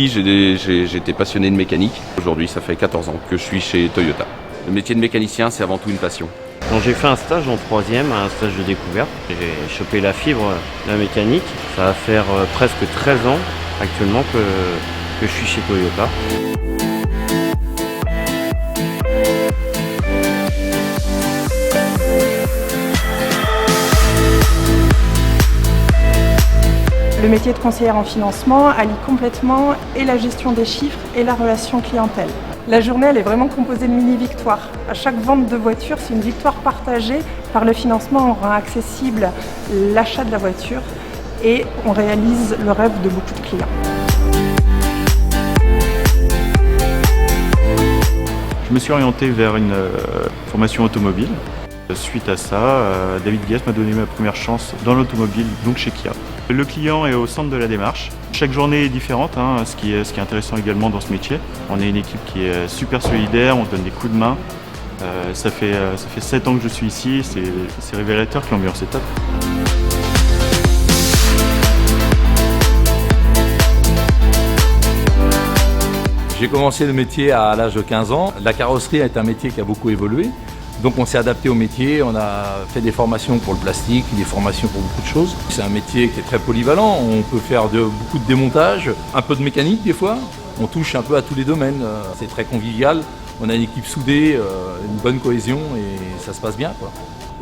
petit, j'étais passionné de mécanique. Aujourd'hui, ça fait 14 ans que je suis chez Toyota. Le métier de mécanicien, c'est avant tout une passion. Quand j'ai fait un stage en troisième, un stage de découverte, j'ai chopé la fibre de la mécanique. Ça va faire presque 13 ans actuellement que je suis chez Toyota. Le métier de conseillère en financement allie complètement et la gestion des chiffres et la relation clientèle. La journée, elle est vraiment composée de mini-victoires. À chaque vente de voiture, c'est une victoire partagée. Par le financement, on rend accessible l'achat de la voiture et on réalise le rêve de beaucoup de clients. Je me suis orienté vers une formation automobile. Suite à ça, David Guest m'a donné ma première chance dans l'automobile, donc chez Kia. Le client est au centre de la démarche. Chaque journée est différente, ce qui est intéressant également dans ce métier. On est une équipe qui est super solidaire, on se donne des coups de main. Ça fait 7 ans que je suis ici, c'est révélateur que l'ambiance est top. J'ai commencé le métier à l'âge de 15 ans. La carrosserie est un métier qui a beaucoup évolué. Donc on s'est adapté au métier, on a fait des formations pour le plastique, des formations pour beaucoup de choses. C'est un métier qui est très polyvalent, on peut faire beaucoup de démontage, un peu de mécanique des fois. On touche un peu à tous les domaines, c'est très convivial. On a une équipe soudée, une bonne cohésion et ça se passe bien, quoi.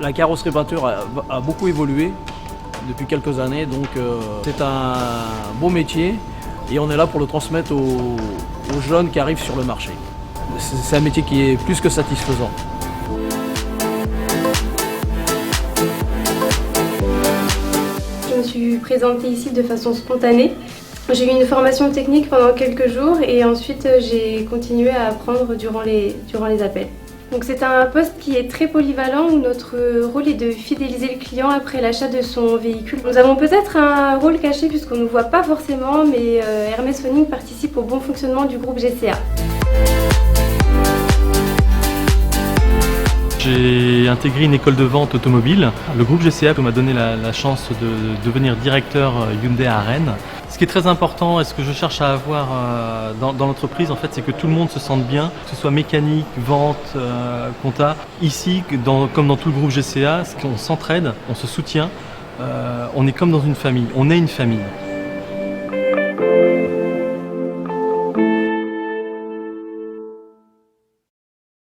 La carrosserie peinture a beaucoup évolué depuis quelques années, donc c'est un beau métier et on est là pour le transmettre aux jeunes qui arrivent sur le marché. C'est un métier qui est plus que satisfaisant. Je me suis présentée ici de façon spontanée. J'ai eu une formation technique pendant quelques jours et ensuite j'ai continué à apprendre durant les appels. Donc c'est un poste qui est très polyvalent où notre rôle est de fidéliser le client après l'achat de son véhicule. Nous avons peut-être un rôle caché puisqu'on ne nous voit pas forcément, mais Hermès Phoning participe au bon fonctionnement du groupe GCA. J'ai intégré une école de vente automobile. Le groupe GCA m'a donné la chance de devenir directeur Hyundai à Rennes. Ce qui est très important et ce que je cherche à avoir dans l'entreprise, en fait, c'est que tout le monde se sente bien, que ce soit mécanique, vente, compta. Ici, comme dans tout le groupe GCA, on s'entraide, on se soutient, on est comme dans une famille, on est une famille.